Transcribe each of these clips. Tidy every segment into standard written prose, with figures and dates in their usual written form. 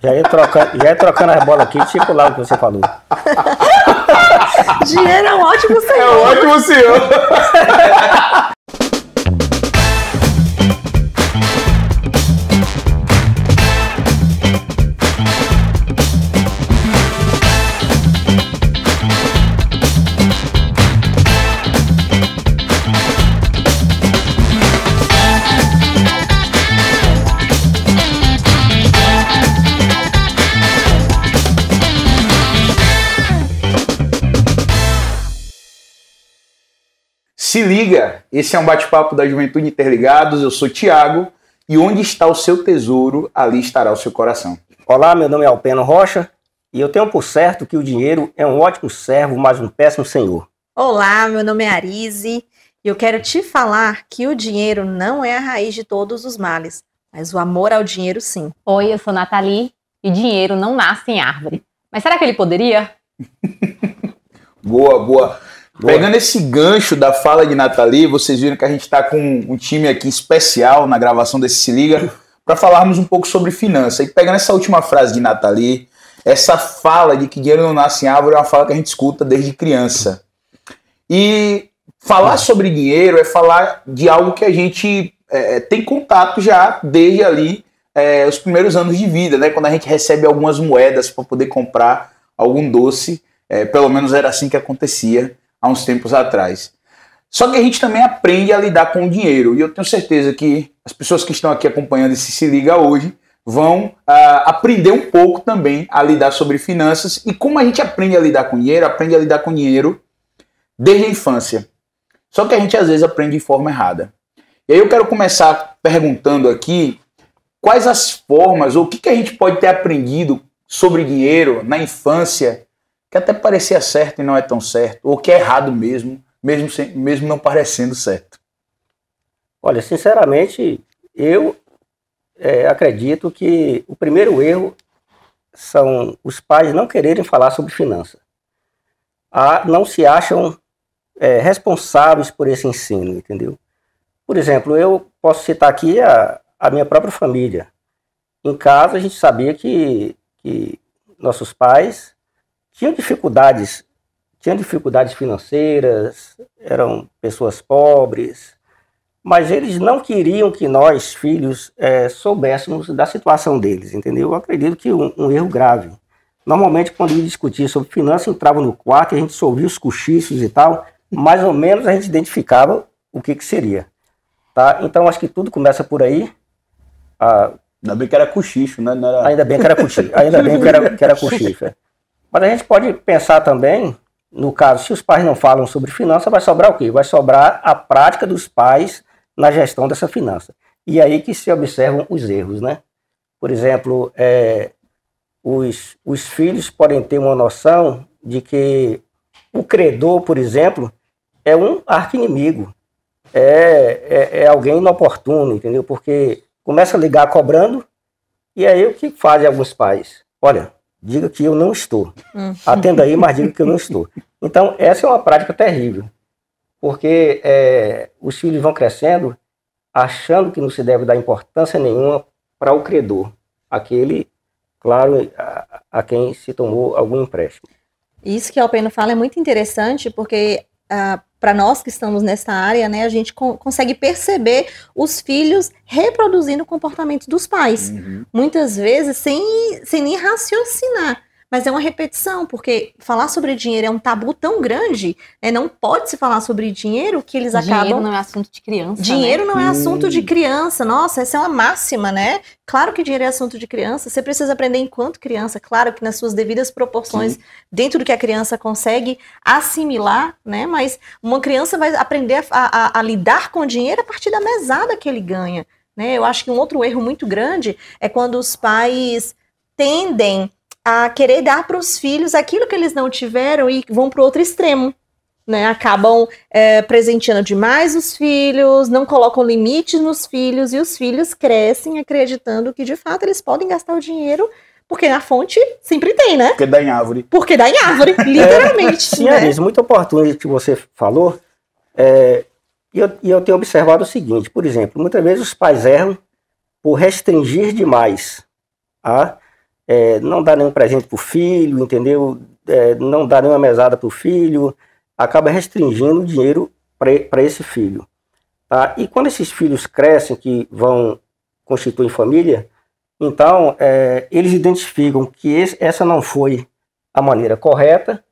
Já ia trocando as bolas aqui, tipo lá o que você falou. Dinheiro é um ótimo senhor. É um ótimo senhor. Se liga, esse é um bate-papo da Juventude Interligados, eu sou Tiago, e onde está o seu tesouro, ali estará o seu coração. Olá, meu nome é Alpeno Rocha, e eu tenho por certo que o dinheiro é um ótimo servo, mas um péssimo senhor. Olá, meu nome é Arise, e eu quero te falar que o dinheiro não é a raiz de todos os males, mas o amor ao dinheiro sim. Oi, eu sou Nathalie, e dinheiro não nasce em árvore. Mas será que ele poderia? Boa. Pegando esse gancho da fala de Nathalie, vocês viram que a gente está com um time aqui especial na gravação desse Se Liga para falarmos um pouco sobre finanças. E pegando essa última frase de Nathalie, essa fala de que dinheiro não nasce em árvore é uma fala que a gente escuta desde criança. E falar sobre dinheiro é falar de algo que a gente tem contato já desde ali os primeiros anos de vida, né? Quando a gente recebe algumas moedas para poder comprar algum doce, pelo menos era assim que acontecia há uns tempos atrás. Só que a gente também aprende a lidar com o dinheiro, e eu tenho certeza que as pessoas que estão aqui acompanhando esse Se Liga hoje vão aprender um pouco também a lidar sobre finanças, e como a gente aprende a lidar com dinheiro desde a infância. Só que a gente às vezes aprende de forma errada. E aí eu quero começar perguntando aqui quais as formas, ou o que a gente pode ter aprendido sobre dinheiro na infância que até parecia certo e não é tão certo, ou que é errado mesmo não parecendo certo. Olha, sinceramente, eu acredito que o primeiro erro são os pais não quererem falar sobre finanças. Não se acham responsáveis por esse ensino, entendeu? Por exemplo, eu posso citar aqui a minha própria família. Em casa, a gente sabia que nossos pais tinham dificuldades financeiras, eram pessoas pobres, mas eles não queriam que nós, filhos, soubéssemos da situação deles, entendeu? Eu acredito que um erro grave. Normalmente, quando ia discutir sobre finanças, entrava no quarto e a gente só ouvia os cochichos e tal, mais ou menos a gente identificava o que seria. Tá? Então, acho que tudo começa por aí. Ainda bem que era cochicho, né? Não era... Ainda bem que era cochicho. que era cochicho. Mas a gente pode pensar também, no caso, se os pais não falam sobre finança, vai sobrar o quê? Vai sobrar a prática dos pais na gestão dessa finança. E aí que se observam os erros, né? Por exemplo, os filhos podem ter uma noção de que o credor, por exemplo, é um arqui-inimigo. É alguém inoportuno, entendeu? Porque começa a ligar cobrando, e aí o que fazem alguns pais? Olha, diga que eu não estou. Atenda aí, mas diga que eu não estou. Então, essa é uma prática terrível. Porque os filhos vão crescendo achando que não se deve dar importância nenhuma para o credor. Aquele, claro, a quem se tomou algum empréstimo. Isso que o Alpeno fala é muito interessante, porque para nós que estamos nessa área, né, a gente consegue perceber os filhos reproduzindo o comportamento dos pais. Muitas vezes sem nem raciocinar. Mas é uma repetição, porque falar sobre dinheiro é um tabu tão grande, né? Não pode se falar sobre dinheiro que eles acabam... Dinheiro não é assunto de criança, Dinheiro não é assunto de criança. Nossa, essa é uma máxima, né? Claro que dinheiro é assunto de criança. Você precisa aprender enquanto criança, claro que nas suas devidas proporções, dentro do que a criança consegue assimilar, né? Mas uma criança vai aprender a lidar com o dinheiro a partir da mesada que ele ganha, né? Eu acho que um outro erro muito grande é quando os pais tendem a querer dar para os filhos aquilo que eles não tiveram e vão para o outro extremo, né? Acabam presenteando demais os filhos, não colocam limites nos filhos, e os filhos crescem acreditando que de fato eles podem gastar o dinheiro, porque na fonte sempre tem, né? Porque dá em árvore. Porque dá em árvore, literalmente. Sim, né? Aris, muito oportuno que você falou, e eu tenho observado o seguinte, por exemplo, muitas vezes os pais erram por restringir demais não dá nenhum presente para o filho, entendeu? Não dá nenhuma mesada para o filho, acaba restringindo o dinheiro para esse filho. Tá? E quando esses filhos crescem, que vão constituir família, então eles identificam que essa não foi a maneira correta,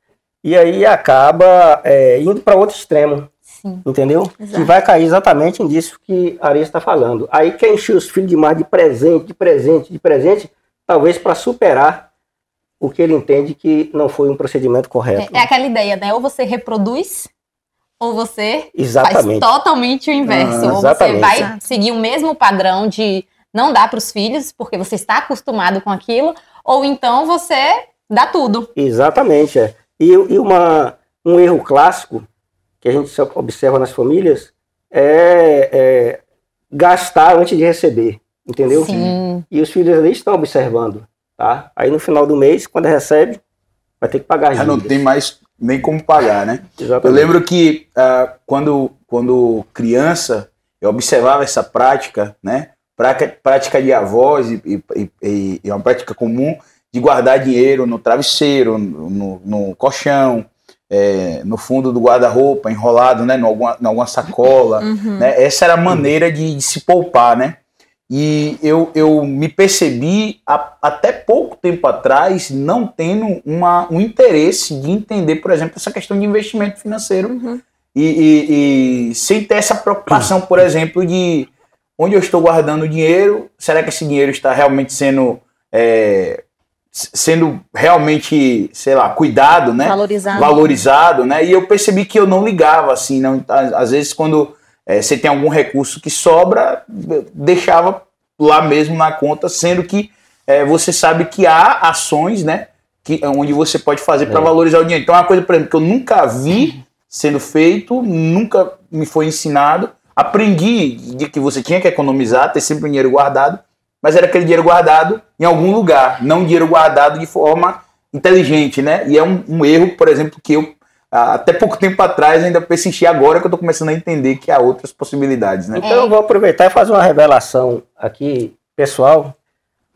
e aí acaba indo para outro extremo. Sim. Entendeu? Exato. Que vai cair exatamente nisso que a Ari está falando. Aí quer encher os filhos demais de presente, talvez para superar o que ele entende que não foi um procedimento correto. É aquela ideia, né? Ou você reproduz, ou você Exatamente. faz totalmente o inverso. Ou você Exatamente. vai seguir o mesmo padrão de não dar para os filhos, porque você está acostumado com aquilo, ou então você dá tudo. Exatamente. E um erro clássico que a gente observa nas famílias é gastar antes de receber, entendeu? Sim. E os filhos ali estão observando, tá? Aí no final do mês, quando recebe, vai ter que pagar as Já não dívidas. tem mais nem como pagar, né? Exatamente. Eu lembro que quando criança, eu observava essa prática, né? Prática de avós e uma prática comum de guardar dinheiro no travesseiro, no colchão, no fundo do guarda-roupa, enrolado, né? Em alguma sacola. Uhum. Né? Essa era a maneira de se poupar, né? E eu me percebi até pouco tempo atrás não tendo um interesse de entender, por exemplo, essa questão de investimento financeiro. Uhum. E sem ter essa preocupação, por exemplo, de onde eu estou guardando o dinheiro, será que esse dinheiro está realmente sendo realmente, sei lá, cuidado, né? Valorizado, né? E eu percebi que eu não ligava, assim, não, às vezes quando você tem algum recurso que sobra, deixava lá mesmo na conta, sendo que você sabe que há ações, né, onde você pode fazer para valorizar o dinheiro. Então é uma coisa, por exemplo, que eu nunca vi sendo feito, nunca me foi ensinado. Aprendi de que você tinha que economizar, ter sempre um dinheiro guardado, mas era aquele dinheiro guardado em algum lugar, não dinheiro guardado de forma inteligente, né? E é um erro, por exemplo, que eu até pouco tempo atrás ainda persisti, agora que eu estou começando a entender que há outras possibilidades, né? Então eu vou aproveitar e fazer uma revelação aqui, pessoal,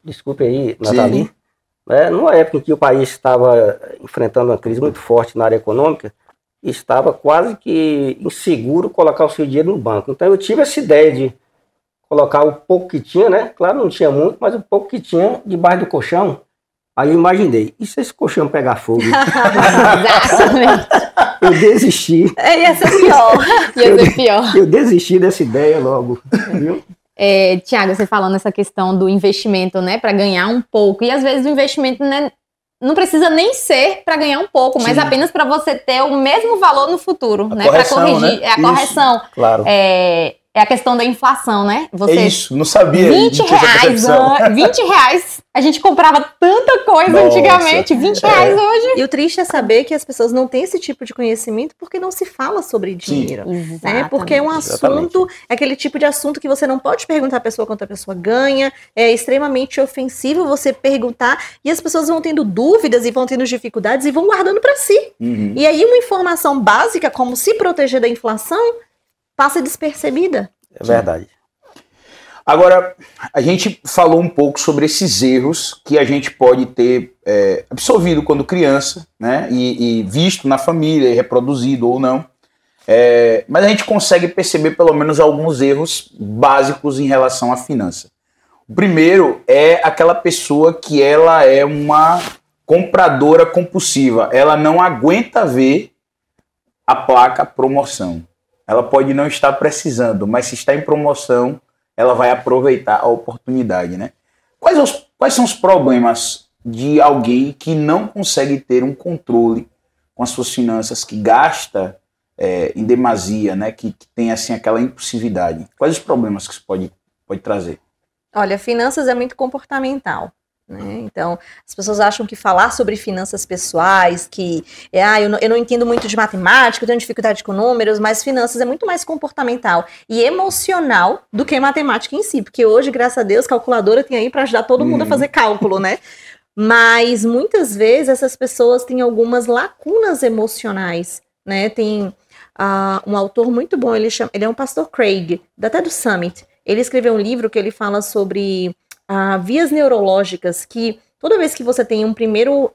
desculpe aí, Nathalie. Numa época em que o país estava enfrentando uma crise muito forte na área econômica, estava quase que inseguro colocar o seu dinheiro no banco. Então eu tive essa ideia de colocar o pouco que tinha, né? Claro, não tinha muito, mas o pouco que tinha debaixo do colchão. Aí eu imaginei, e se esse colchão pegar fogo? Exatamente. Eu desisti. Ia ser pior. Ia ser pior. Eu desisti dessa ideia logo, viu? Tiago, você falando essa questão do investimento, né, para ganhar um pouco. E às vezes o investimento, né, não precisa nem ser para ganhar um pouco, mas apenas para você ter o mesmo valor no futuro, né, para corrigir. Né? É a correção. Claro. É a questão da inflação, né? Você, isso, não sabia. 20 reais, 20 reais, a gente comprava tanta coisa antigamente, 20 reais hoje. E o triste é saber que as pessoas não têm esse tipo de conhecimento porque não se fala sobre dinheiro. Né? Porque é um assunto, é aquele tipo de assunto que você não pode perguntar à pessoa quanto a pessoa ganha, é extremamente ofensivo você perguntar, e as pessoas vão tendo dúvidas e vão tendo dificuldades e vão guardando para si. Uhum. E aí uma informação básica, como se proteger da inflação, passa despercebida. É verdade. Agora, a gente falou um pouco sobre esses erros que a gente pode ter absorvido quando criança, né? E visto na família, e reproduzido ou não. Mas a gente consegue perceber pelo menos alguns erros básicos em relação à finança. O primeiro é aquela pessoa que ela é uma compradora compulsiva. Ela não aguenta ver a placa promoção. Ela pode não estar precisando, mas se está em promoção, ela vai aproveitar a oportunidade, né? Quais são os problemas de alguém que não consegue ter um controle com as suas finanças, que gasta em demasia, né? Que tem assim aquela impulsividade? Quais os problemas que isso pode trazer? Olha, finanças é muito comportamental. Então, as pessoas acham que falar sobre finanças pessoais, que eu não entendo muito de matemática, eu tenho dificuldade com números, mas finanças é muito mais comportamental e emocional do que matemática em si, porque hoje, graças a Deus, calculadora tem aí para ajudar todo mundo a fazer cálculo, né? Mas muitas vezes essas pessoas têm algumas lacunas emocionais, né? Tem um autor muito bom, ele é um pastor Craig, até do Summit. Ele escreveu um livro que ele fala sobre vias neurológicas que Toda vez que você tem um primeiro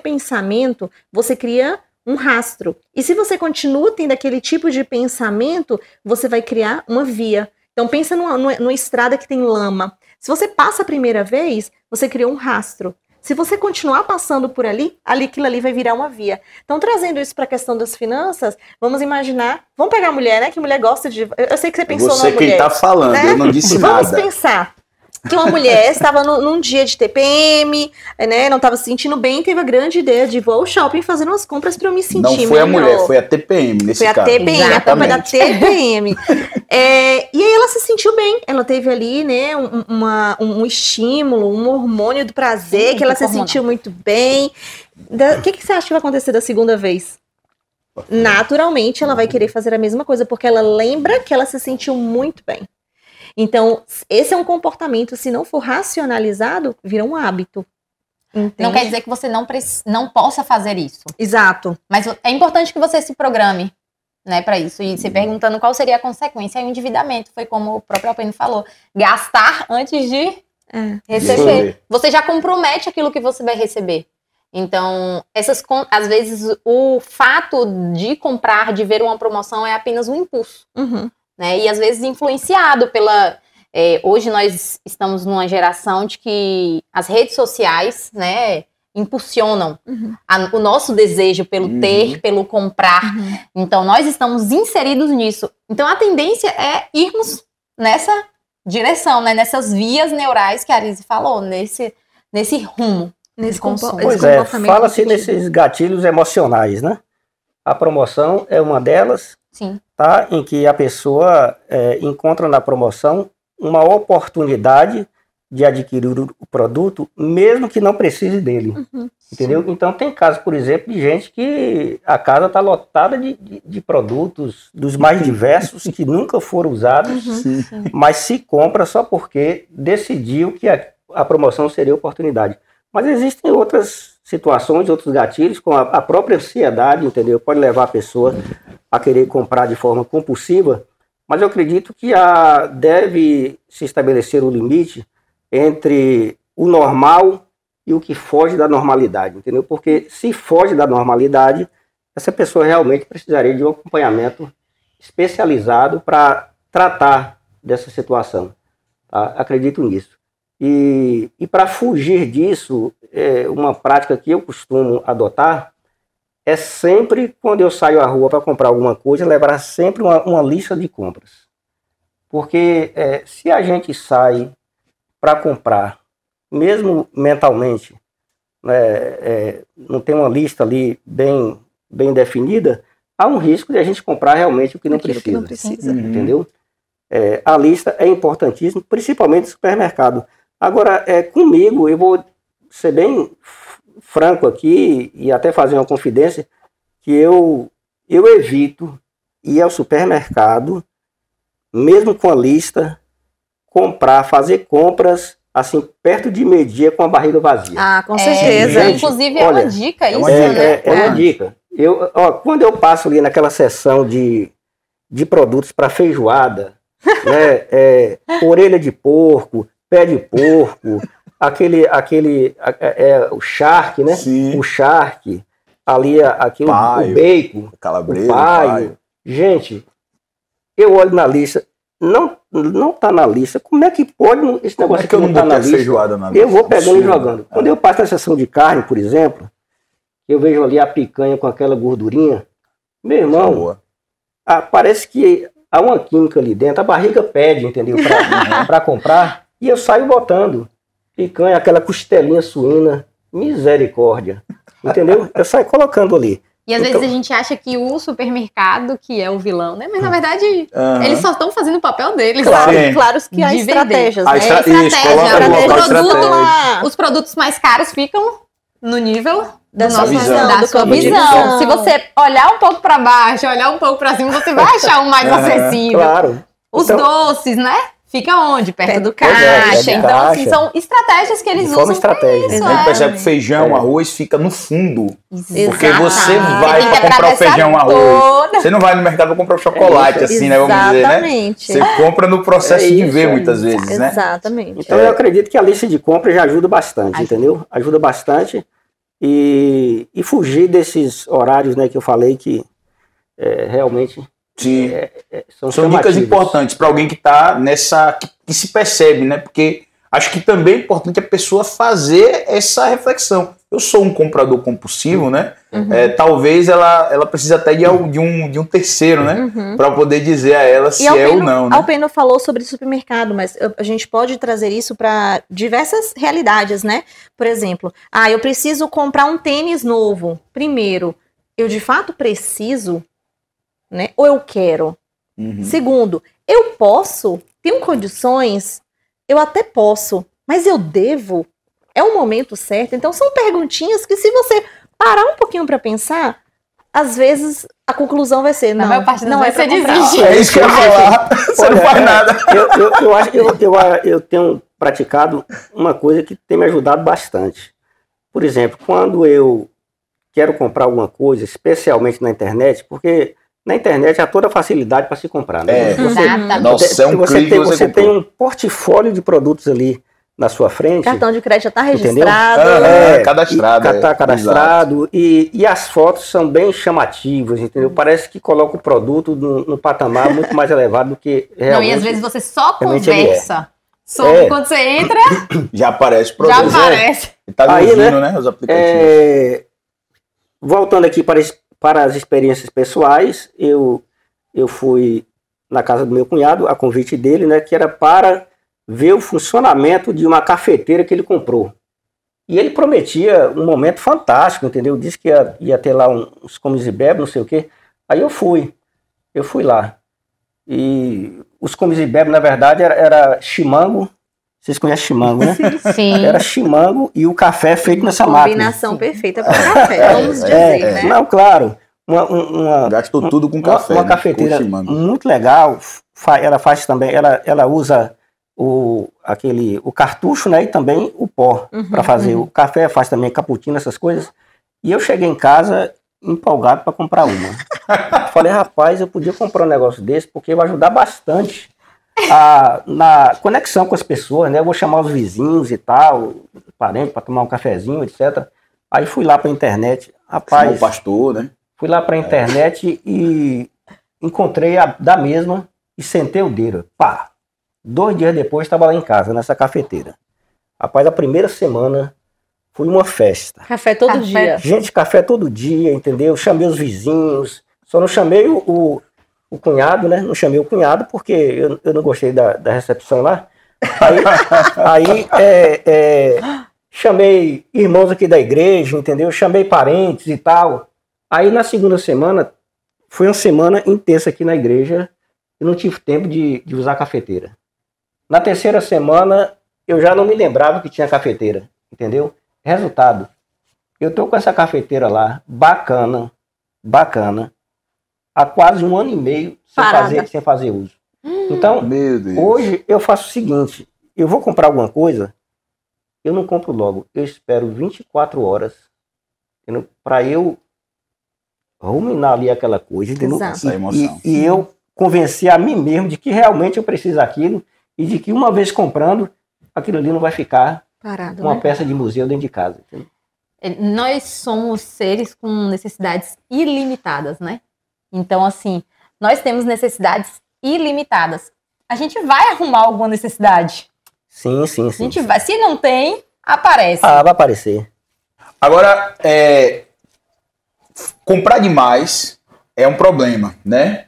pensamento, você cria um rastro. E se você continua tendo aquele tipo de pensamento, você vai criar uma via. Então pensa numa estrada que tem lama. Se você passa a primeira vez, você criou um rastro. Se você continuar passando por ali, aquilo ali vai virar uma via. Então, trazendo isso para a questão das finanças, vamos imaginar, vamos pegar a mulher, né? Que mulher gosta de... Eu sei que você pensou numa mulher. Você quem tá falando, né? Eu não disse nada. Vamos pensar que uma mulher estava num dia de TPM, né? Não estava se sentindo bem, teve a grande ideia de vou ao shopping fazer umas compras para eu me sentir melhor. Não foi a mulher, foi a TPM nesse caso. Foi a TPM, a culpa é da TPM. E aí ela se sentiu bem, ela teve ali, né, um estímulo, um hormônio do prazer, que ela se sentiu muito bem. O que você acha que vai acontecer da segunda vez? Naturalmente, ela vai querer fazer a mesma coisa, porque ela lembra que ela se sentiu muito bem. Então, esse é um comportamento, se não for racionalizado, vira um hábito. Entende? Não quer dizer que você não possa fazer isso. Exato. Mas é importante que você se programe, né, para isso. E se perguntando qual seria a consequência, é o endividamento. Foi como o próprio Alpeno falou. Gastar antes de receber. Você já compromete aquilo que você vai receber. Então, às vezes, o fato de comprar, de ver uma promoção é apenas um impulso. Uhum. Né? E às vezes influenciado pela... hoje nós estamos numa geração de que as redes sociais, né, impulsionam o nosso desejo pelo ter, pelo comprar. Então nós estamos inseridos nisso. Então a tendência é irmos nessa direção, né, nessas vias neurais que a Arise falou, nesse rumo. Nesse consumo. Pois fala-se nesses gatilhos emocionais, né? A promoção é uma delas. Sim. Tá? Em que a pessoa encontra na promoção uma oportunidade de adquirir o produto, mesmo que não precise dele. Entendeu? Sim. Então tem casos, por exemplo, de gente que a casa está lotada de produtos dos mais diversos que nunca foram usados, mas se compra só porque decidiu que a promoção seria oportunidade. Mas existem outras situações, outros gatilhos, com a própria ansiedade, entendeu? Pode levar a pessoa a querer comprar de forma compulsiva, mas eu acredito que deve se estabelecer um limite entre o normal e o que foge da normalidade, entendeu? Porque se foge da normalidade, essa pessoa realmente precisaria de um acompanhamento especializado para tratar dessa situação. Tá? Acredito nisso. E para fugir disso, uma prática que eu costumo adotar é sempre, quando eu saio à rua para comprar alguma coisa, levar sempre uma lista de compras. Porque se a gente sai para comprar, mesmo mentalmente, não tem uma lista ali bem definida, há um risco de a gente comprar realmente o que não precisa. Entendeu? A lista é importantíssima, principalmente no supermercado. Agora, comigo, eu vou ser bem franco aqui e até fazer uma confidência, que eu evito ir ao supermercado, mesmo com a lista, fazer compras assim, perto de meio-dia com a barriga vazia. Ah, com certeza. Gente, inclusive é uma dica isso, né? É uma dica. Quando eu passo ali naquela seção de produtos para feijoada, né, orelha de porco, pé de porco, o charque, né? Sim. O charque, ali o bacon, calabreiro, o paio. Gente, eu olho na lista, não tá na lista. Como é que pode esse negócio que eu não tá na lista? Feijoada na lista? Eu vou pegando e jogando. Quando eu passo na seção de carne, por exemplo, eu vejo ali a picanha com aquela gordurinha, meu irmão, parece que há uma química ali dentro, a barriga pede, entendeu? Para comprar, e eu saio botando picanha, aquela costelinha suína, misericórdia, entendeu? Eu saio colocando ali. E às vezes a gente acha que o supermercado que é o vilão, né? Mas na verdade, eles só estão fazendo o papel deles. Claro que há estratégias, né? Os produtos mais caros ficam no nível da sua visão. Se você olhar um pouco para baixo, olhar um pouco para cima, você vai achar um mais acessível. Claro. Os doces, né? fica onde? Perto do Pois é, caixa. perto do Então, assim, caixa. são estratégias que eles De usam. forma estratégica. Isso, A gente é. percebe que feijão, É. arroz fica no fundo. Exatamente. Porque você vai Tem pra que comprar o atravessar feijão, arroz. toda. Você não vai no mercado pra comprar o chocolate, isso. assim, né? Vamos dizer, né? Exatamente. Você compra no processo É de isso, ver é muitas isso. vezes, né? Exatamente. Então eu acredito que a lista de compras já ajuda bastante, Ajuda. entendeu? Ajuda bastante. E fugir desses horários, né, que eu falei que realmente Sim. são São dicas chamativos. importantes para alguém que está nessa. Que se percebe, né? Porque acho que também é importante a pessoa fazer essa reflexão. Eu sou um comprador compulsivo, né? Talvez ela precise até de um terceiro, né? Para poder dizer a ela se é ou não, né? Alpeno falou sobre supermercado, mas a gente pode trazer isso para diversas realidades, né? Por exemplo, eu preciso comprar um tênis novo. Primeiro, eu de fato preciso, né? Ou eu quero? Segundo, eu posso? Tenho condições? Eu até posso, mas eu devo? É o momento certo? Então são perguntinhas que, se você parar um pouquinho para pensar, às vezes a conclusão vai ser, Na não, maior parte das não é vezes pra você comprar. desiste. É isso que eu ia falar. Você não faz nada. Eu tenho praticado uma coisa que tem me ajudado bastante. Por exemplo, quando eu quero comprar alguma coisa, especialmente na internet, porque na internet há toda a facilidade para se comprar, né? Exatamente. Nossa, é um clique que você tem comprou. um portfólio de produtos ali na sua frente. Cartão de crédito já está Entendeu? registrado. Cadastrado. Está cadastrado. E as fotos são bem chamativas, entendeu? Parece que coloca o produto no patamar muito mais elevado do que Não, realmente. e às vezes você só realmente ele conversa sobre quando você entra, Já aparece o já produto. aparece. Tá Aí, ouvindo, né? Os aplicativos. Voltando aqui para as experiências pessoais, eu fui na casa do meu cunhado, a convite dele, né? Que era para ver o funcionamento de uma cafeteira que ele comprou. E ele prometia um momento fantástico, entendeu? Disse que ia ter lá uns comes e bebes, não sei o quê. Aí eu fui lá. E os comes e bebes, na verdade, era chimango. Vocês conhecem chimango, né? Sim. Era chimango e o café feito nessa máquina. Combinação perfeita para café, vamos dizer, né? Não, claro. Gastou tudo com café. Uma né? cafeteira Com chimango. muito legal. Ela faz também, ela usa o cartucho, né, e também o pó para fazer o café, faz também cappuccino, essas coisas. E eu cheguei em casa empolgado para comprar uma. Falei, rapaz, eu podia comprar um negócio desse porque vai ajudar bastante na conexão com as pessoas, né? Eu vou chamar os vizinhos e tal, parentes, para tomar um cafezinho, etc. Aí fui lá para a internet, rapaz. O pastor, né? Fui lá para a internet e encontrei da mesma e sentei o dedo. Pá! 2 dias depois estava lá em casa, nessa cafeteira. Rapaz, a primeira semana foi uma festa. Café todo dia. Gente, café todo dia, entendeu? Chamei os vizinhos, só não chamei o cunhado, né? Não chamei o cunhado porque eu não gostei da recepção lá. Aí chamei irmãos aqui da igreja, entendeu? Chamei parentes e tal. Aí na segunda semana, foi uma semana intensa aqui na igreja, eu não tive tempo de usar cafeteira. Na terceira semana, eu já não me lembrava que tinha cafeteira, entendeu? Resultado, eu tô com essa cafeteira lá, bacana, há quase 1 ano e meio sem fazer uso. Então, Meu Deus. hoje eu faço o seguinte, eu vou comprar alguma coisa, eu não compro logo, eu espero 24 horas para eu ruminar ali aquela coisa, entendeu? Exato. Essa emoção. E eu convencer a mim mesmo de que realmente eu preciso daquilo e de que uma vez comprando, aquilo ali não vai ficar Parado, uma né? peça de museu dentro de casa. Entendeu? Nós somos seres com necessidades ilimitadas, né? Então, assim, nós temos necessidades ilimitadas. A gente vai arrumar alguma necessidade. Sim. A gente vai. Se não tem, aparece. Vai aparecer. Agora, comprar demais é um problema, né?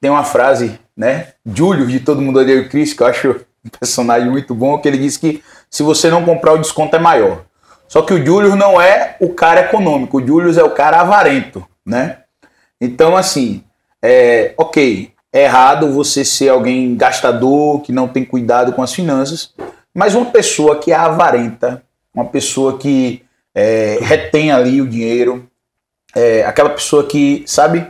Tem uma frase, né? Júlio, de Todo Mundo Odeia o Chris, que eu acho um personagem muito bom, que ele diz que se você não comprar, o desconto é maior. Só que o Júlio não é o cara econômico, o Júlio é o cara avarento, né? Então, assim, ok, é errado você ser alguém gastador, que não tem cuidado com as finanças, mas uma pessoa que é avarenta, uma pessoa que retém ali o dinheiro, aquela pessoa que, sabe,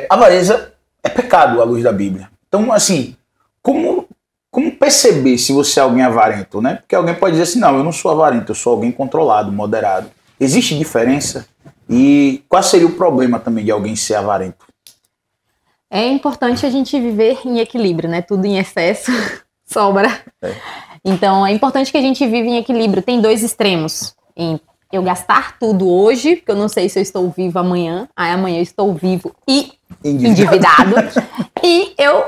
avareza é pecado à luz da Bíblia. Então, assim, como como perceber se você é alguém avarento, né? Porque alguém pode dizer assim, não, eu não sou avarento, eu sou alguém controlado, moderado. Existe diferença? E qual seria o problema também de alguém ser avarento? É importante a gente viver em equilíbrio, né? Tudo em excesso sobra. Então, é importante que a gente viva em equilíbrio. Tem dois extremos. Em eu gastar tudo hoje, porque eu não sei se eu estou vivo amanhã. Aí amanhã eu estou vivo e endividado. E eu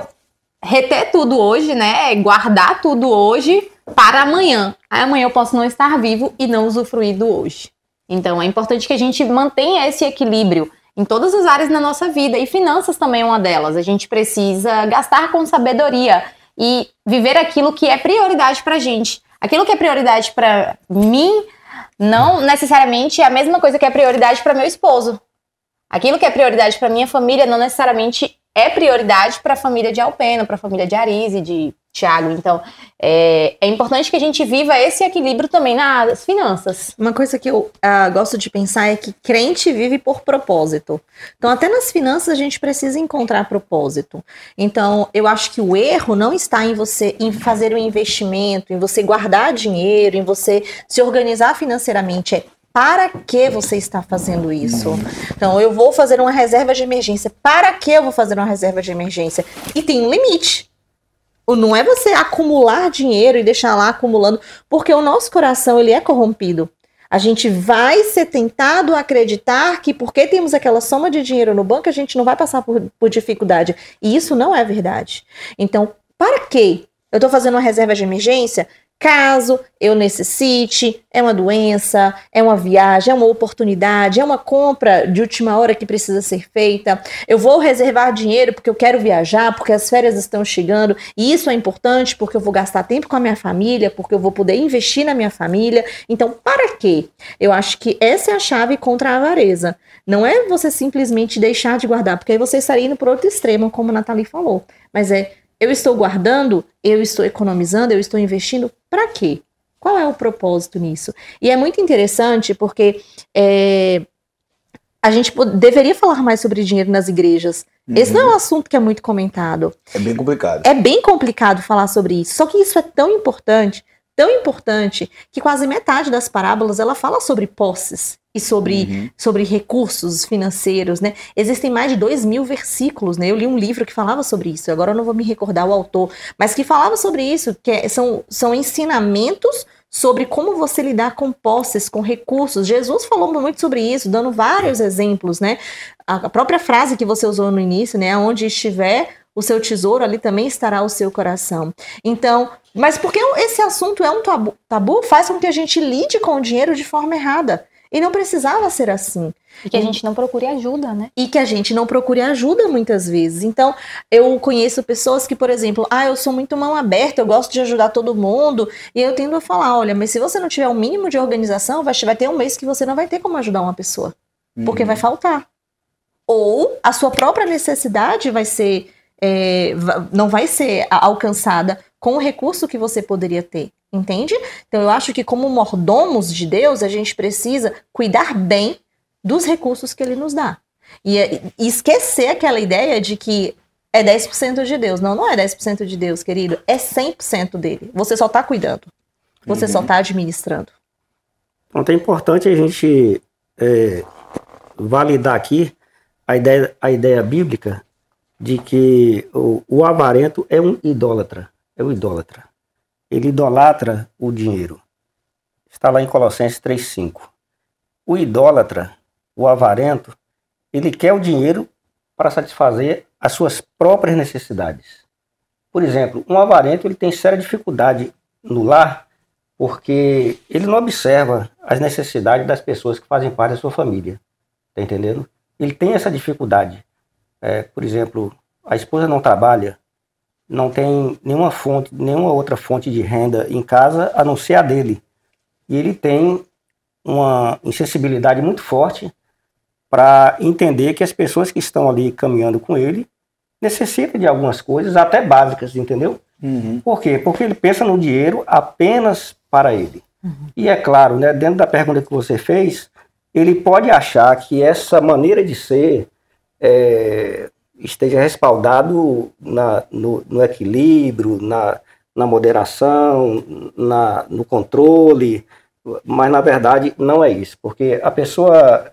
reter tudo hoje, né? Guardar tudo hoje para amanhã. Aí amanhã eu posso não estar vivo e não usufruir do hoje. Então, é importante que a gente mantenha esse equilíbrio em todas as áreas da nossa vida. E finanças também é uma delas. A gente precisa gastar com sabedoria e viver aquilo que é prioridade pra gente. Aquilo que é prioridade pra mim não necessariamente é a mesma coisa que é prioridade para meu esposo. Aquilo que é prioridade para minha família não necessariamente é prioridade para a família de Alpena, para a família de Arise, de Thiago. Então, é importante que a gente viva esse equilíbrio também nas finanças. Uma coisa que eu gosto de pensar é que crente vive por propósito. Então, até nas finanças a gente precisa encontrar propósito. Então, eu acho que o erro não está em você em fazer um investimento, em você guardar dinheiro, em você se organizar financeiramente. É para que você está fazendo isso? Então, eu vou fazer uma reserva de emergência. Para que eu vou fazer uma reserva de emergência? E tem um limite. Não é você acumular dinheiro e deixar lá acumulando, porque o nosso coração ele é corrompido. A gente vai ser tentado a acreditar que porque temos aquela soma de dinheiro no banco, a gente não vai passar por dificuldade. E isso não é verdade. Então, para quê? Eu estou fazendo uma reserva de emergência? Caso eu necessite, é uma doença, é uma viagem, é uma oportunidade, é uma compra de última hora que precisa ser feita. Eu vou reservar dinheiro porque eu quero viajar, porque as férias estão chegando, e isso é importante porque eu vou gastar tempo com a minha família, porque eu vou poder investir na minha família. Então, para quê? Eu acho que essa é a chave contra a avareza. Não é você simplesmente deixar de guardar, porque aí você estaria indo para outro extremo, como a Nathalie falou. Mas eu estou guardando, eu estou economizando, eu estou investindo, para quê? Qual é o propósito nisso? E é muito interessante porque a gente deveria falar mais sobre dinheiro nas igrejas. Esse não é um assunto que é muito comentado. É bem complicado. É bem complicado falar sobre isso. Só que isso é tão importante que quase metade das parábolas ela fala sobre posses e sobre recursos financeiros, né? Existem mais de 2.000 versículos, né? Eu li um livro que falava sobre isso, agora eu não vou me recordar o autor, mas que falava sobre isso, que são ensinamentos sobre como você lidar com posses, com recursos. Jesus falou muito sobre isso, dando vários exemplos, né? A própria frase que você usou no início, né? Onde estiver o seu tesouro, ali também estará o seu coração. Então, mas porque esse assunto é um tabu, faz com que a gente lide com o dinheiro de forma errada. E não precisava ser assim. E que a gente não procure ajuda, né? E que a gente não procure ajuda muitas vezes. Então, eu conheço pessoas que, por exemplo, eu sou muito mão aberta, eu gosto de ajudar todo mundo. E eu tendo a falar, olha, mas se você não tiver um mínimo de organização, vai ter um mês que você não vai ter como ajudar uma pessoa. Porque vai faltar. Ou a sua própria necessidade vai ser... não vai ser alcançada com o recurso que você poderia ter, entende? Então eu acho que como mordomos de Deus, a gente precisa cuidar bem dos recursos que Ele nos dá. E esquecer aquela ideia de que é 10% de Deus. Não é 10% de Deus, querido. É 100% dele. Você só está cuidando. Você só está administrando. Então é importante a gente validar aqui a ideia bíblica de que o avarento é um idólatra. É um idólatra. Ele idolatra o dinheiro. Está lá em Colossenses 3,5. O idólatra, o avarento, ele quer o dinheiro para satisfazer as suas próprias necessidades. Por exemplo, um avarento ele tem séria dificuldade no lar porque ele não observa as necessidades das pessoas que fazem parte da sua família. Está entendendo? Ele tem essa dificuldade. Por exemplo, a esposa não trabalha, não tem nenhuma outra fonte de renda em casa a não ser a dele. E ele tem uma insensibilidade muito forte para entender que as pessoas que estão ali caminhando com ele necessitam de algumas coisas, até básicas, entendeu? Por quê? Porque ele pensa no dinheiro apenas para ele. E é claro, né, dentro da pergunta que você fez, ele pode achar que essa maneira de ser esteja respaldado no equilíbrio, na moderação, no controle, mas na verdade não é isso, porque a pessoa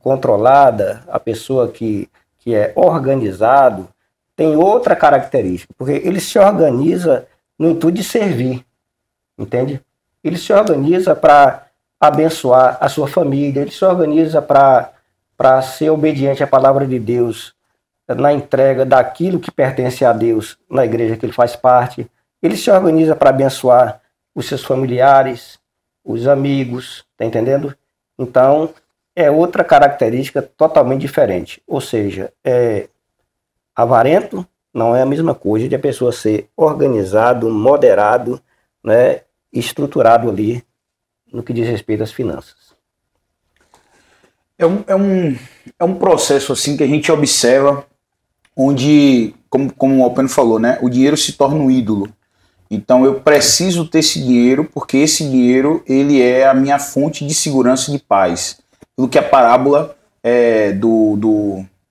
controlada, a pessoa que é organizado, tem outra característica, porque ele se organiza no intuito de servir, entende? Ele se organiza para abençoar a sua família, ele se organiza para ser obediente à palavra de Deus na entrega daquilo que pertence a Deus na igreja que ele faz parte. Ele se organiza para abençoar os seus familiares, os amigos, tá entendendo? Então, é outra característica totalmente diferente. Ou seja, avarento não é a mesma coisa de a pessoa ser organizado, moderado, né, estruturado ali no que diz respeito às finanças. É um processo assim que a gente observa onde, como o Alpeno falou, né, o dinheiro se torna um ídolo. Então eu preciso ter esse dinheiro porque esse dinheiro ele é a minha fonte de segurança e de paz. Pelo que a parábola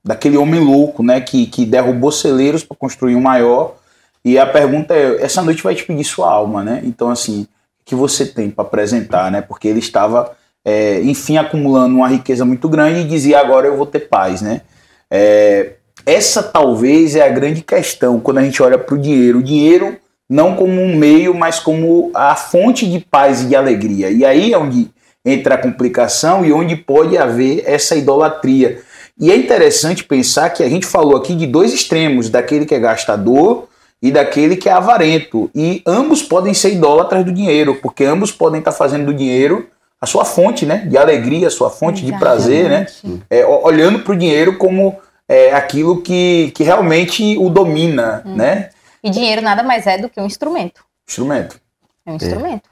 daquele homem louco, né, que derrubou celeiros para construir um maior. E a pergunta é, essa noite vai te pedir sua alma, né? Então assim, o que você tem para apresentar, né? Porque ele estava, enfim, acumulando uma riqueza muito grande e dizia, agora eu vou ter paz, né? Essa talvez é a grande questão quando a gente olha para o dinheiro. O dinheiro não como um meio, mas como a fonte de paz e de alegria. E aí é onde entra a complicação e onde pode haver essa idolatria. E é interessante pensar que a gente falou aqui de dois extremos, daquele que é gastador e daquele que é avarento. E ambos podem ser idólatras do dinheiro, porque ambos podem estar fazendo do dinheiro a sua fonte, né, de alegria, a sua fonte de prazer, né, olhando para o dinheiro como aquilo que realmente o domina, né? E dinheiro nada mais é do que um instrumento. Instrumento. É um instrumento.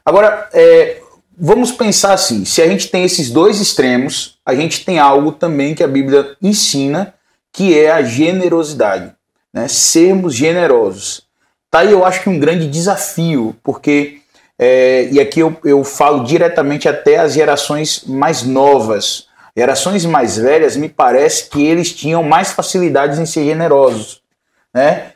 Agora, vamos pensar assim, se a gente tem esses dois extremos, a gente tem algo também que a Bíblia ensina, que é a generosidade, né? Sermos generosos. Tá aí, eu acho que um grande desafio, porque, e aqui eu falo diretamente até as gerações mais novas. Gerações mais velhas, me parece que eles tinham mais facilidades em ser generosos, né?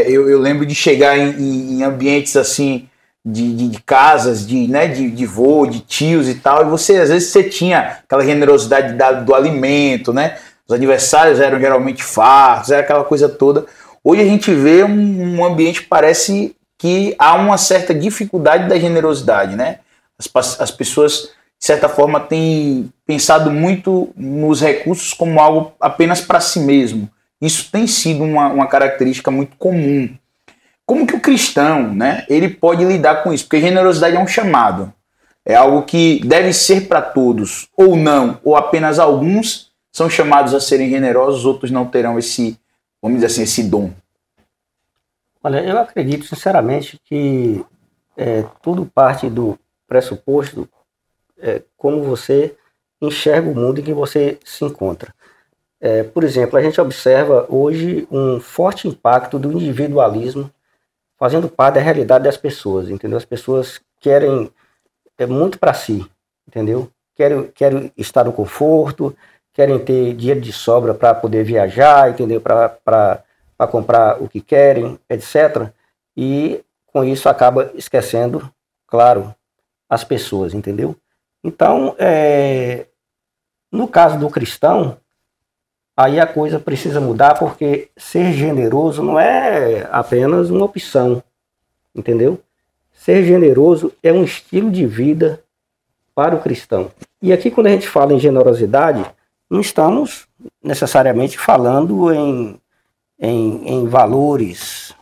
Eu lembro de chegar em ambientes assim, de casas, de vô, de tios e tal, e às vezes você tinha aquela generosidade do alimento, né? Os aniversários eram geralmente fartos, era aquela coisa toda. Hoje a gente vê um ambiente que parece que há uma certa dificuldade da generosidade, né? As pessoas, de certa forma, têm pensado muito nos recursos como algo apenas para si mesmo. Isso tem sido uma característica muito comum. Como que o cristão, né, ele pode lidar com isso? Porque generosidade é um chamado. É algo que deve ser para todos, ou não, ou apenas alguns são chamados a serem generosos, outros não terão esse, vamos dizer assim, esse dom. Olha, eu acredito sinceramente que tudo parte do pressuposto como você enxerga o mundo em que você se encontra. Por exemplo, a gente observa hoje um forte impacto do individualismo fazendo parte da realidade das pessoas, entendeu? As pessoas querem muito para si, entendeu? Querem estar no conforto, querem ter dinheiro de sobra para poder viajar, entendeu? Para comprar o que querem, etc. E com isso acaba esquecendo, claro, as pessoas, entendeu? Então, no caso do cristão, aí a coisa precisa mudar, porque ser generoso não é apenas uma opção, entendeu? Ser generoso é um estilo de vida para o cristão. E aqui, quando a gente fala em generosidade, não estamos necessariamente falando em valores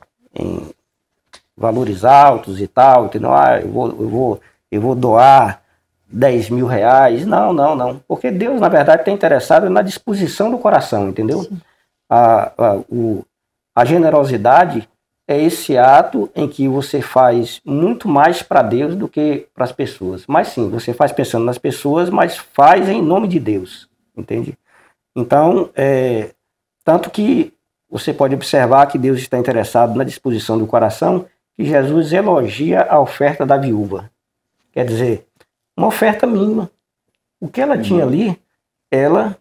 altos e tal, entendeu? Eu vou doar 10 mil reais, não, porque Deus na verdade está interessado na disposição do coração, entendeu? A generosidade é esse ato em que você faz muito mais para Deus do que para as pessoas, mas sim, você faz pensando nas pessoas, mas faz em nome de Deus, entende? Então, tanto que você pode observar que Deus está interessado na disposição do coração, que Jesus elogia a oferta da viúva, quer dizer, uma oferta mínima. O que ela tinha ali, ela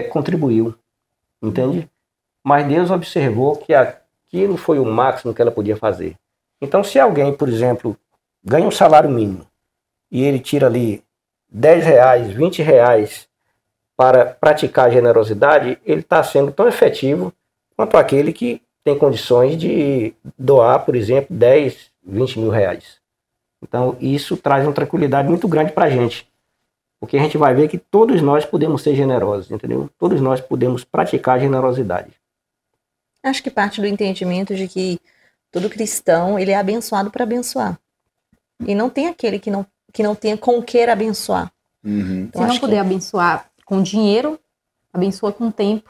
contribuiu, entende? Mas Deus observou que aquilo foi o máximo que ela podia fazer. Então, se alguém, por exemplo, ganha um salário mínimo e ele tira ali R$10, R$20 para praticar a generosidade, ele está sendo tão efetivo quanto aquele que tem condições de doar, por exemplo, 10, 20 mil reais. Então, isso traz uma tranquilidade muito grande para a gente, porque a gente vai ver que todos nós podemos ser generosos, entendeu? Todos nós podemos praticar a generosidade. Acho que parte do entendimento de que todo cristão, ele é abençoado para abençoar. E não tem aquele que não tenha com o que abençoar. Uhum. Então, se não puder abençoar com dinheiro, abençoa com tempo,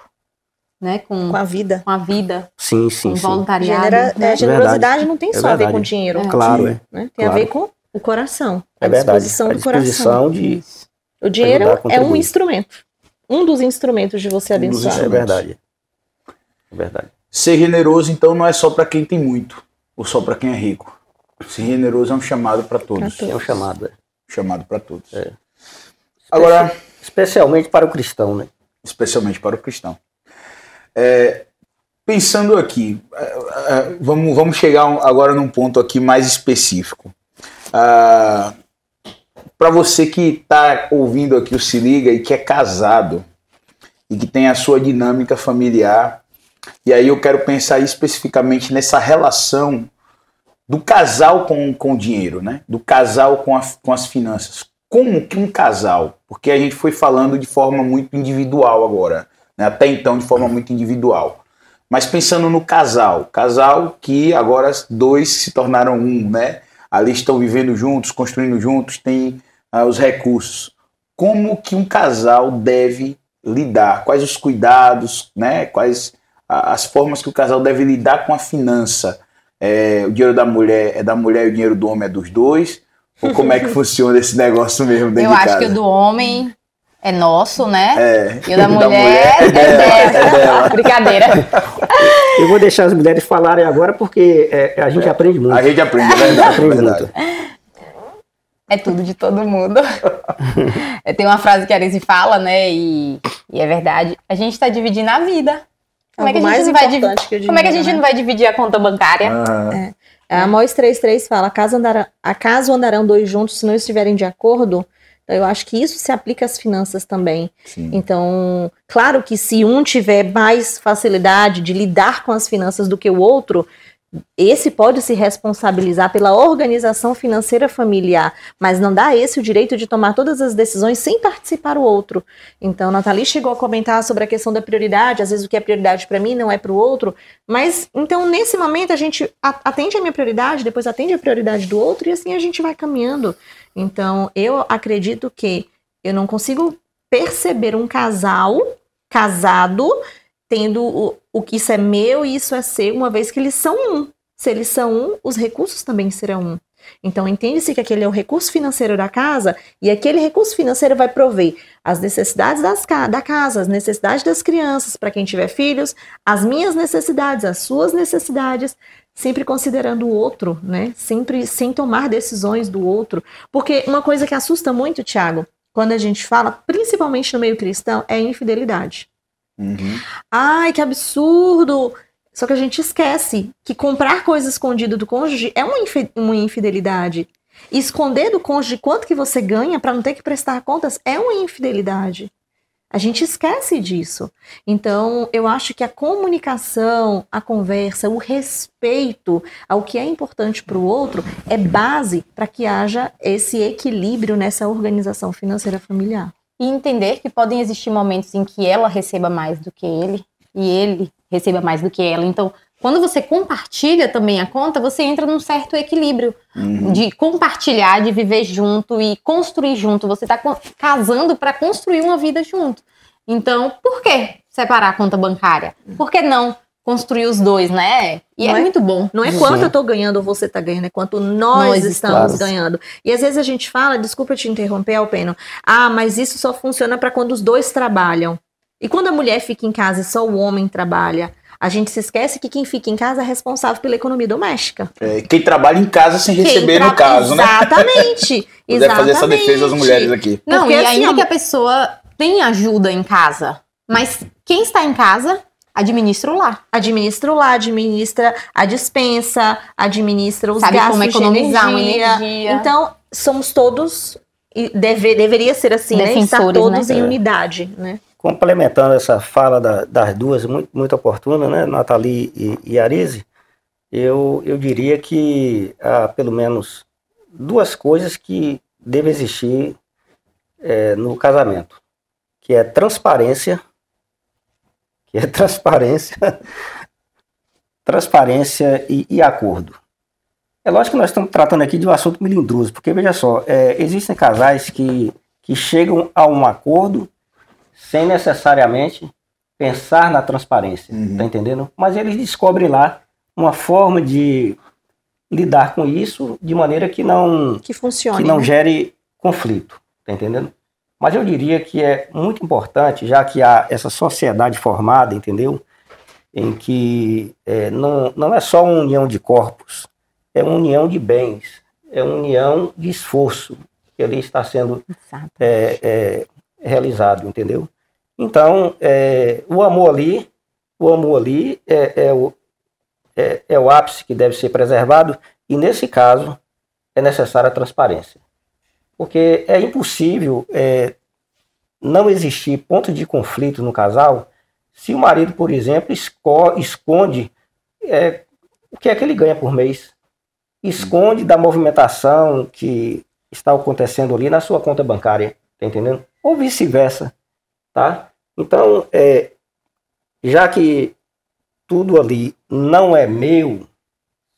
né? Com a vida. Com a vida. Sim, sim, com sim. voluntariado. Generosidade não tem só a ver com dinheiro. Claro, né? Tem a ver com o coração. A disposição do coração. O dinheiro é um instrumento. Um dos instrumentos de você abençoar. É verdade. É verdade. Ser generoso, então, não é só para quem tem muito, ou só para quem é rico. Ser generoso é um chamado para todos. É um chamado. Chamado para todos. Agora, especialmente para o cristão, né? Especialmente para o cristão. Pensando aqui, vamos chegar agora num ponto aqui mais específico. Para você que está ouvindo aqui o Se Liga e que é casado e que tem a sua dinâmica familiar, e aí eu quero pensar especificamente nessa relação do casal com o dinheiro, né? Do casal com as finanças. Como que um casal, porque a gente foi falando de forma muito individual agora, né? Até então de forma muito individual, mas pensando no casal que agora dois se tornaram um, né? Ali estão vivendo juntos, construindo juntos, têm os recursos. Como que um casal deve lidar? Quais os cuidados, né? Quais as formas que o casal deve lidar com a finança? O dinheiro da mulher é da mulher e o dinheiro do homem é dos dois? Ou como é que funciona esse negócio mesmo dentro de casa? Eu acho que o do homem é nosso, né? E o da mulher é dela. Brincadeira. Eu vou deixar as mulheres falarem agora porque a gente aprende muito. A gente aprende, é verdade. Muito. É tudo de todo mundo. Tem uma frase que a Arise fala, né? E é verdade. A gente está dividindo a vida. Como é que a gente não vai dividir a conta bancária? A Amós 3.3 fala, acaso andarão dois juntos se não estiverem de acordo? Então, eu acho que isso se aplica às finanças também. Sim. Então, claro que se um tiver mais facilidade de lidar com as finanças do que o outro, esse pode se responsabilizar pela organização financeira familiar, mas não dá esse o direito de tomar todas as decisões sem participar o outro. Então, Nathalie chegou a comentar sobre a questão da prioridade, às vezes o que é prioridade para mim não é para o outro, mas então nesse momento a gente atende a minha prioridade, depois atende a prioridade do outro e assim a gente vai caminhando. Então, eu acredito que eu não consigo perceber um casal casado tendo o que isso é meu e isso é seu, uma vez que eles são um. Se eles são um, os recursos também serão um. Então, entende-se que aquele é o recurso financeiro da casa e aquele recurso financeiro vai prover as necessidades da casa, as necessidades das crianças, para quem tiver filhos, as minhas necessidades, as suas necessidades, sempre considerando o outro, né? Sempre sem tomar decisões do outro. Porque uma coisa que assusta muito, Thiago, quando a gente fala, principalmente no meio cristão, é a infidelidade. Uhum. Ai, que absurdo! Só que a gente esquece que comprar coisa escondida do cônjuge é uma infidelidade. E esconder do cônjuge quanto que você ganha para não ter que prestar contas é uma infidelidade. A gente esquece disso. Então, eu acho que a comunicação, a conversa, o respeito ao que é importante para o outro é base para que haja esse equilíbrio nessa organização financeira familiar. E entender que podem existir momentos em que ela receba mais do que ele e ele receba mais do que ela. Então, quando você compartilha também a conta, você entra num certo equilíbrio de compartilhar, de viver junto e construir junto. Você está casando para construir uma vida junto. Então, por que separar a conta bancária? Por que não construir os dois, né? E é muito bom. Não é quanto eu tô ganhando ou você tá ganhando, é quanto nós estamos ganhando. E às vezes a gente fala, desculpa te interromper, Alpeno, mas isso só funciona para quando os dois trabalham. E quando a mulher fica em casa e só o homem trabalha, a gente se esquece que quem fica em casa é responsável pela economia doméstica. Quem trabalha em casa sem receber, no caso, né? Exatamente. Puder fazer essa defesa às mulheres aqui. Não, porque, e ainda que a pessoa tem ajuda em casa, mas quem está em casa Administra o lar. Administra o lar, administra a despensa, administra os Sabe gastos como economizar uma de energia. Então, somos todos, deveria ser assim, né? Estar todos em unidade, né? Complementando essa fala das duas, muito oportuna, né? Nathalie e Arise, eu diria que há pelo menos duas coisas que devem existir no casamento, que é transparência, transparência e acordo. É lógico que nós estamos tratando aqui de um assunto melindroso, porque veja só, existem casais que chegam a um acordo sem necessariamente pensar na transparência, tá entendendo? Mas eles descobrem lá uma forma de lidar com isso de maneira que não funcione, que não gere conflito, tá entendendo? Mas eu diria que é muito importante, já que há essa sociedade formada, entendeu? Em que não é só uma união de corpos, é uma união de bens, é uma união de esforço que ali está sendo realizado, entendeu? Então, o amor ali é o ápice que deve ser preservado, e nesse caso é necessária a transparência. Porque é impossível não existir ponto de conflito no casal se o marido, por exemplo, esconde o que é que ele ganha por mês, esconde da movimentação que está acontecendo ali na sua conta bancária, tá entendendo? Ou vice-versa, tá? Então, já que tudo ali não é meu,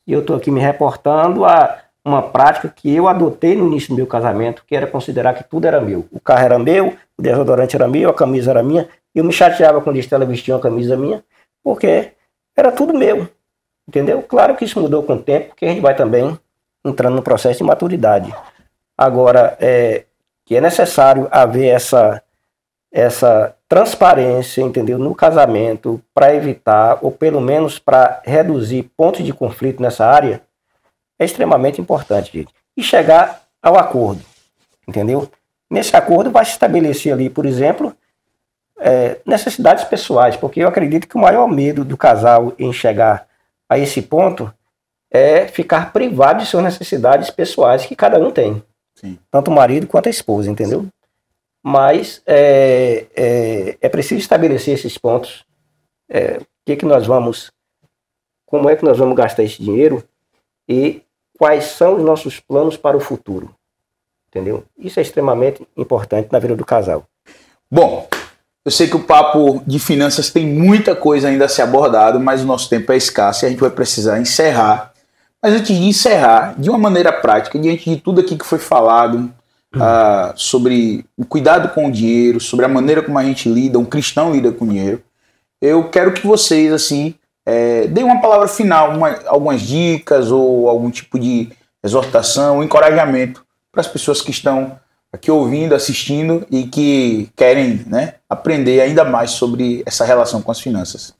e eu estou aqui me reportando a uma prática que eu adotei no início do meu casamento, que era considerar que tudo era meu. O carro era meu, o desodorante era meu, a camisa era minha. Eu me chateava quando a Estela vestia uma camisa minha, porque era tudo meu, entendeu? Claro que isso mudou com o tempo, porque a gente vai também entrando no processo de maturidade. Agora, que é necessário haver essa transparência, entendeu, no casamento, para evitar, ou pelo menos para reduzir pontos de conflito nessa área, é extremamente importante, gente. E chegar ao acordo, entendeu? Nesse acordo vai se estabelecer ali, por exemplo, necessidades pessoais, porque eu acredito que o maior medo do casal em chegar a esse ponto é ficar privado de suas necessidades pessoais que cada um tem. Sim. Tanto o marido quanto a esposa, entendeu? Mas é preciso estabelecer esses pontos. Como é que nós vamos gastar esse dinheiro e quais são os nossos planos para o futuro, entendeu? Isso é extremamente importante na vida do casal. Bom, eu sei que o papo de finanças tem muita coisa ainda a ser abordado, mas o nosso tempo é escasso e a gente vai precisar encerrar. Mas antes de encerrar, de uma maneira prática, diante de tudo aqui que foi falado, sobre o cuidado com o dinheiro, sobre a maneira como a gente lida, um cristão lida com o dinheiro, eu quero que vocês, assim, deem uma palavra final, algumas dicas ou algum tipo de exortação, encorajamento para as pessoas que estão aqui ouvindo, assistindo e que querem, né, aprender ainda mais sobre essa relação com as finanças.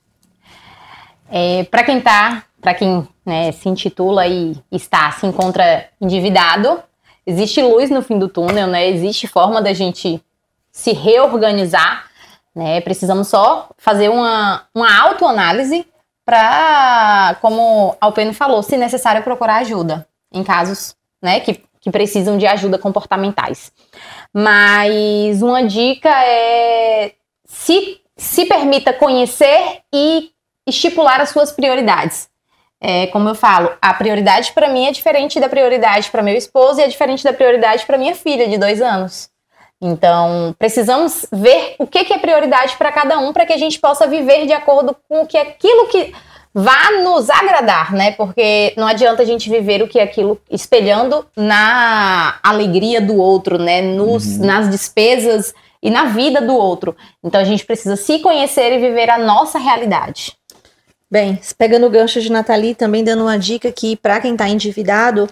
Para quem né, se intitula e se encontra endividado, existe luz no fim do túnel, né? Existe forma da gente se reorganizar, né? Precisamos só fazer uma autoanálise para, como Alpeno falou, se necessário procurar ajuda em casos, né, que precisam de ajuda comportamentais. Mas uma dica é se permita conhecer e estipular as suas prioridades. Como eu falo, a prioridade para mim é diferente da prioridade para meu esposo e é diferente da prioridade para minha filha de 2 anos. Então, precisamos ver o que é prioridade para cada um, para que a gente possa viver de acordo com aquilo que vá nos agradar, né? Porque não adianta a gente viver o que é aquilo espelhando na alegria do outro, né? Nas despesas e na vida do outro. Então, a gente precisa se conhecer e viver a nossa realidade. Bem, pegando o gancho de Nathalie, também dando uma dica que para quem está endividado,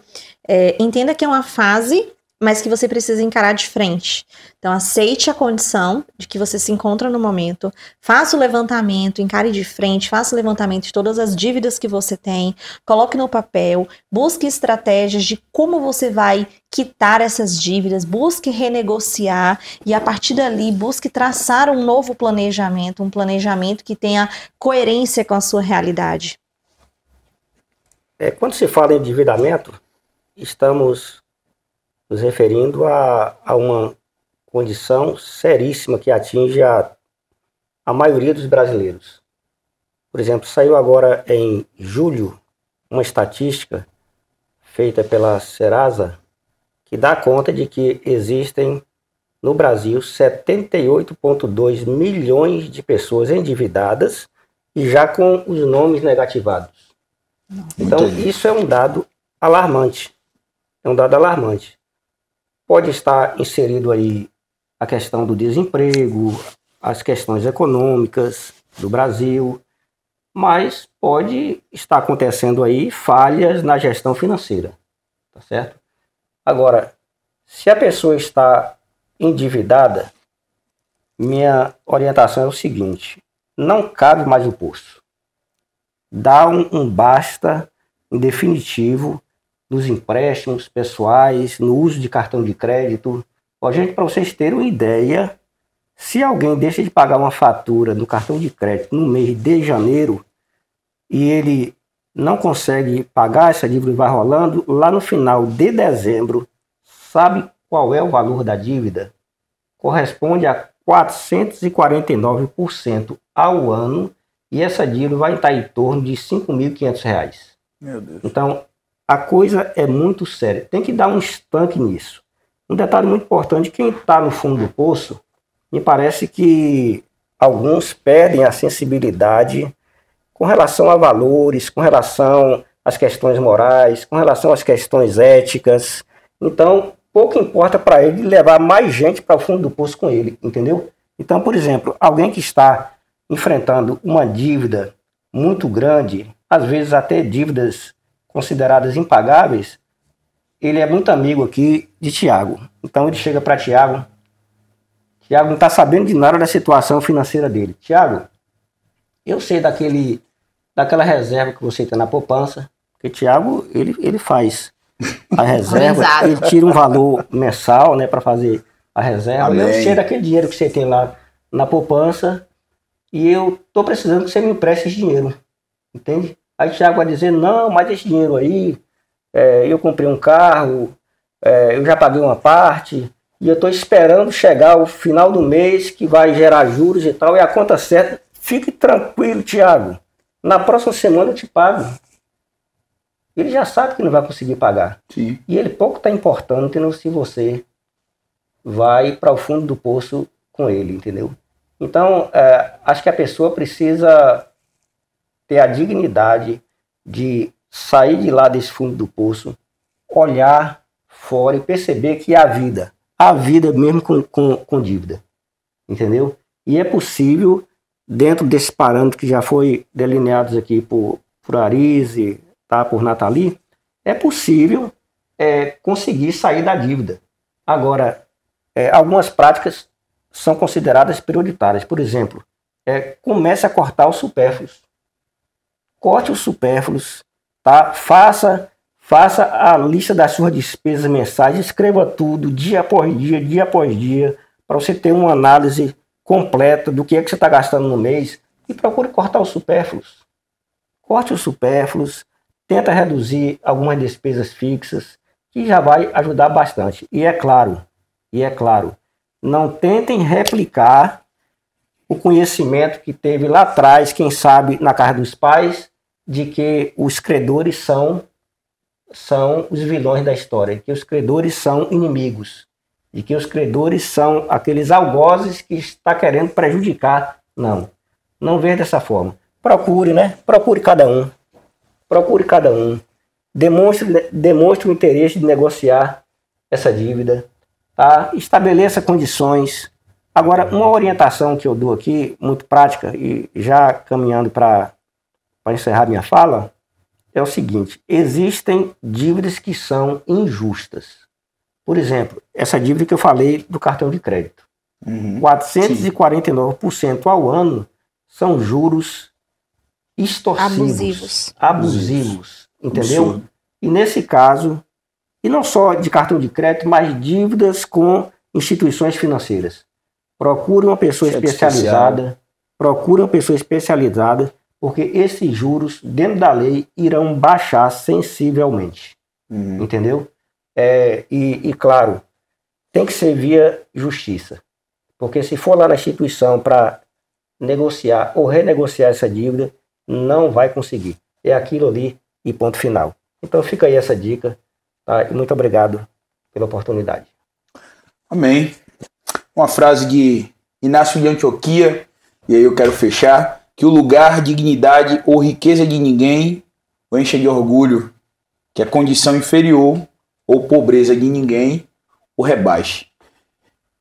entenda que é uma fase mas que você precisa encarar de frente. Então, aceite a condição de que você se encontra no momento, faça o levantamento, encare de frente, faça o levantamento de todas as dívidas que você tem, coloque no papel, busque estratégias de como você vai quitar essas dívidas, busque renegociar e, a partir dali, busque traçar um novo planejamento, um planejamento que tenha coerência com a sua realidade. Quando se fala em endividamento, estamos nos referindo a uma condição seríssima que atinge a maioria dos brasileiros. Por exemplo, saiu agora em julho uma estatística feita pela Serasa que dá conta de que existem no Brasil 78,2 milhões de pessoas endividadas e já com os nomes negativados. Então, isso é um dado alarmante. É um dado alarmante. Pode estar inserido aí a questão do desemprego, as questões econômicas do Brasil, mas pode estar acontecendo aí falhas na gestão financeira, tá certo? Agora, se a pessoa está endividada, minha orientação é o seguinte: não cabe mais imposto. Dá um basta em definitivo nos empréstimos pessoais, no uso de cartão de crédito. Ó, gente, para vocês terem uma ideia, se alguém deixa de pagar uma fatura no cartão de crédito no mês de janeiro e ele não consegue pagar essa dívida e vai rolando, lá no final de dezembro, sabe qual é o valor da dívida? Corresponde a 449% ao ano, e essa dívida vai estar em torno de R$ 5.500. Meu Deus. Então, a coisa é muito séria. Tem que dar um estanque nisso. Um detalhe muito importante: quem está no fundo do poço, me parece que alguns perdem a sensibilidade com relação a valores, com relação às questões morais, com relação às questões éticas. Então, pouco importa para ele levar mais gente para o fundo do poço com ele, entendeu? Então, por exemplo, alguém que está enfrentando uma dívida muito grande, às vezes até dívidas consideradas impagáveis, ele é muito amigo aqui de Tiago. Então ele chega para Tiago não está sabendo de nada da situação financeira dele. Tiago, eu sei daquela reserva que você tem na poupança, porque Tiago, ele faz a reserva, ele tira um valor mensal, né, para fazer a reserva. Amém. Eu sei daquele dinheiro que você tem lá na poupança e eu estou precisando que você me empreste esse dinheiro, entende? Aí Tiago vai dizer: não, mas esse dinheiro aí, eu comprei um carro, eu já paguei uma parte, e eu estou esperando chegar o final do mês, que vai gerar juros e tal, e a conta certa. Fique tranquilo, Tiago, na próxima semana eu te pago. Ele já sabe que não vai conseguir pagar. Sim. E ele pouco está importando, entendeu, se você vai para o fundo do poço com ele, entendeu? Então, acho que a pessoa precisa ter a dignidade de sair de lá desse fundo do poço, olhar fora e perceber que a vida mesmo com dívida, entendeu? E é possível, dentro desse parâmetro que já foi delineados aqui por Arise, tá, por Nathalie, é possível conseguir sair da dívida. Agora, algumas práticas são consideradas prioritárias. Por exemplo, comece a cortar os supérfluos. Corte os supérfluos, tá? Faça a lista das suas despesas mensais, escreva tudo, dia após dia, para você ter uma análise completa do que é que você está gastando no mês e procure cortar os supérfluos. Corte os supérfluos, tenta reduzir algumas despesas fixas, que já vai ajudar bastante. E é claro, não tentem replicar o conhecimento que teve lá atrás, quem sabe na casa dos pais, de que os credores são os vilões da história, que os credores são inimigos, de que os credores são aqueles algozes que está querendo prejudicar. Não veja dessa forma. Procure cada um. Demonstre o interesse de negociar essa dívida, tá? Estabeleça condições. Agora, uma orientação que eu dou aqui, muito prática, e já caminhando para encerrar minha fala, é o seguinte: existem dívidas que são injustas. Por exemplo, essa dívida que eu falei do cartão de crédito. 449% ao ano são juros extorsivos. Abusivos. Entendeu? Absurdo. E nesse caso, e não só de cartão de crédito, mas dívidas com instituições financeiras. Procure uma pessoa especializada. Procure uma pessoa especializada, porque esses juros, dentro da lei, irão baixar sensivelmente. Entendeu? E claro, tem que ser via justiça. Porque se for lá na instituição para negociar ou renegociar essa dívida, não vai conseguir. É aquilo ali e ponto final. Então fica aí essa dica, tá? E muito obrigado pela oportunidade. Amém. Uma frase de Inácio de Antioquia, e aí eu quero fechar, que o lugar, dignidade ou riqueza de ninguém o encha de orgulho, que a condição inferior ou pobreza de ninguém o rebaixe.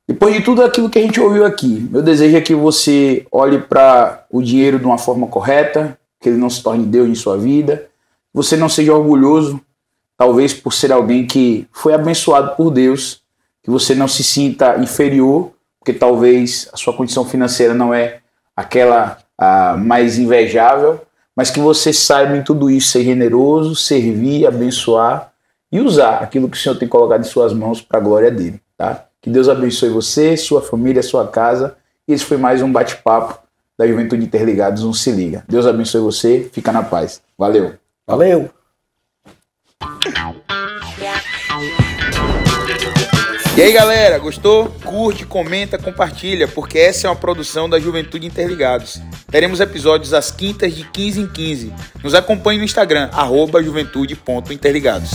Depois de tudo aquilo que a gente ouviu aqui, meu desejo é que você olhe para o dinheiro de uma forma correta, que ele não se torne Deus em sua vida, você não seja orgulhoso, talvez por ser alguém que foi abençoado por Deus, que você não se sinta inferior, porque talvez a sua condição financeira não é aquela mais invejável, mas que você saiba em tudo isso ser generoso, servir, abençoar e usar aquilo que o Senhor tem colocado em suas mãos para a glória dele, tá? Que Deus abençoe você, sua família, sua casa. E esse foi mais um bate-papo da Juventude Interligados, um Se Liga. Deus abençoe você, fica na paz. Valeu. Valeu! E aí, galera, gostou? Curte, comenta, compartilha, porque essa é uma produção da Juventude Interligados. Teremos episódios às quintas de 15 em 15. Nos acompanhe no Instagram, @juventude.interligados.